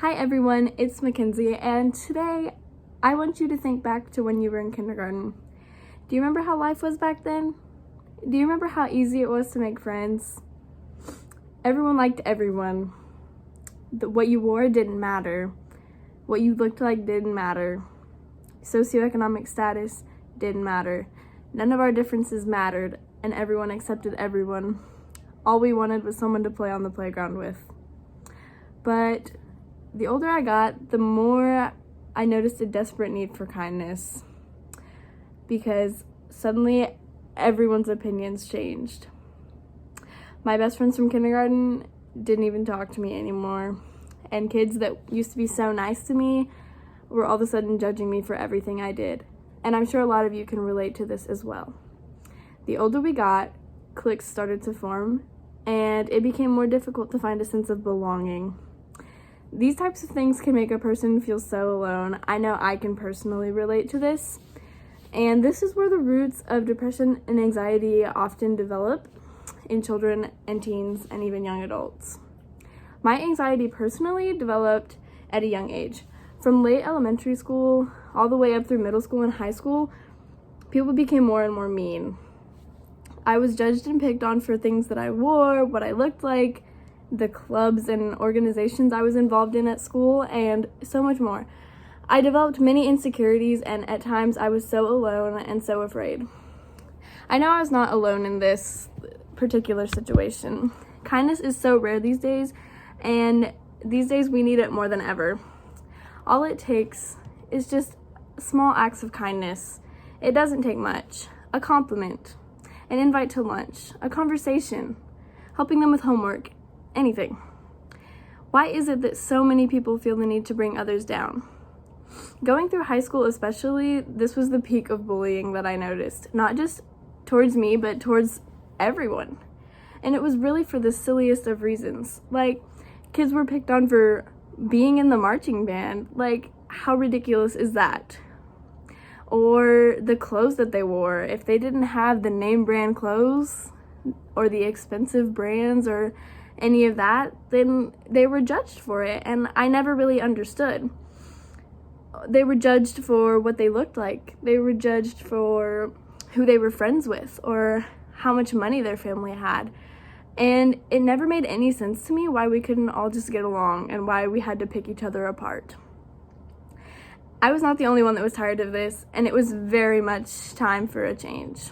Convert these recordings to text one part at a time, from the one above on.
Hi everyone, it's Mackenzie, and today I want you to think back to when you were in kindergarten. Do you remember how life was back then? Do you remember how easy it was to make friends? Everyone liked everyone. What you wore didn't matter. What you looked like didn't matter. Socioeconomic status didn't matter. None of our differences mattered, and everyone accepted everyone. All we wanted was someone to play on the playground with. But the older I got, the more I noticed a desperate need for kindness, because suddenly everyone's opinions changed. My best friends from kindergarten didn't even talk to me anymore, and kids that used to be so nice to me were all of a sudden judging me for everything I did. And I'm sure a lot of you can relate to this as well. The older we got, cliques started to form, and it became more difficult to find a sense of belonging. These types of things can make a person feel so alone. I know I can personally relate to this. And this is where the roots of depression and anxiety often develop in children and teens and even young adults. My anxiety personally developed at a young age. From late elementary school all the way up through middle school and high school, people became more and more mean. I was judged and picked on for things that I wore, what I looked like, the clubs and organizations I was involved in at school, and so much more. I developed many insecurities, and at times I was so alone and so afraid. I know I was not alone in this particular situation. Kindness is so rare these days, and these days we need it more than ever. All it takes is just small acts of kindness. It doesn't take much. A compliment, an invite to lunch, a conversation, helping them with homework, anything. Why is it that so many people feel the need to bring others down? Going through high school especially, this was the peak of bullying that I noticed, not just towards me, but towards everyone. And it was really for the silliest of reasons. Like, kids were picked on for being in the marching band. Like, how ridiculous is that? Or the clothes that they wore. If they didn't have the name brand clothes or the expensive brands or any of that, then they were judged for it, and I never really understood. They were judged for what they looked like. They were judged for who they were friends with or how much money their family had. And it never made any sense to me why we couldn't all just get along and why we had to pick each other apart. I was not the only one that was tired of this, and it was very much time for a change.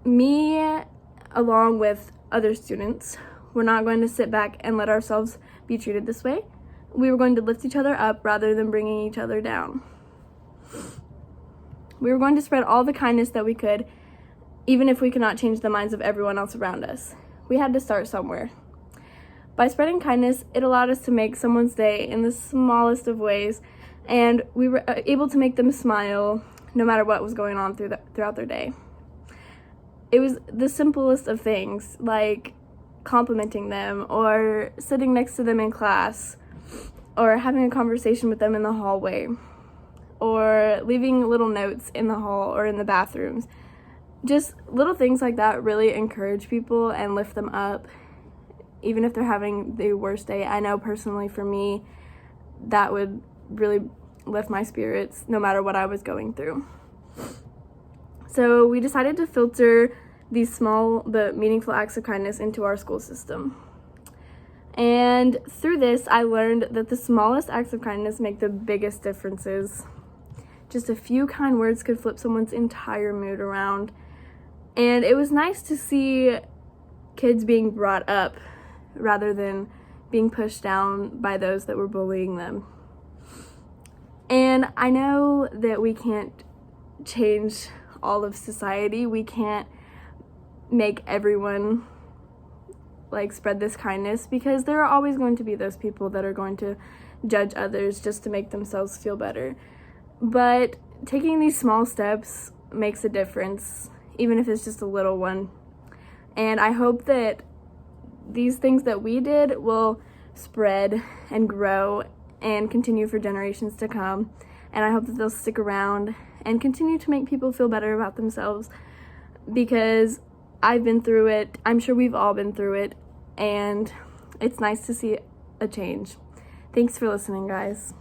Me, along with other students, were not going to sit back and let ourselves be treated this way. We were going to lift each other up rather than bringing each other down. We were going to spread all the kindness that we could, even if we could not change the minds of everyone else around us. We had to start somewhere. By spreading kindness, it allowed us to make someone's day in the smallest of ways, and we were able to make them smile no matter what was going on throughout their day. It was the simplest of things, like complimenting them or sitting next to them in class or having a conversation with them in the hallway or leaving little notes in the hall or in the bathrooms. Just little things like that really encourage people and lift them up, even if they're having the worst day. I know personally for me, that would really lift my spirits no matter what I was going through. So we decided to filter these small but meaningful acts of kindness into our school system. And through this, I learned that the smallest acts of kindness make the biggest differences. Just a few kind words could flip someone's entire mood around. And it was nice to see kids being brought up rather than being pushed down by those that were bullying them. And I know that we can't change all of society. We can't make everyone spread this kindness, because there are always going to be those people that are going to judge others just to make themselves feel better. But taking these small steps makes a difference, even if it's just a little one. And I hope that these things that we did will spread and grow and continue for generations to come. And I hope that they'll stick around and continue to make people feel better about themselves, because I've been through it. I'm sure we've all been through it, and it's nice to see a change. Thanks for listening, guys.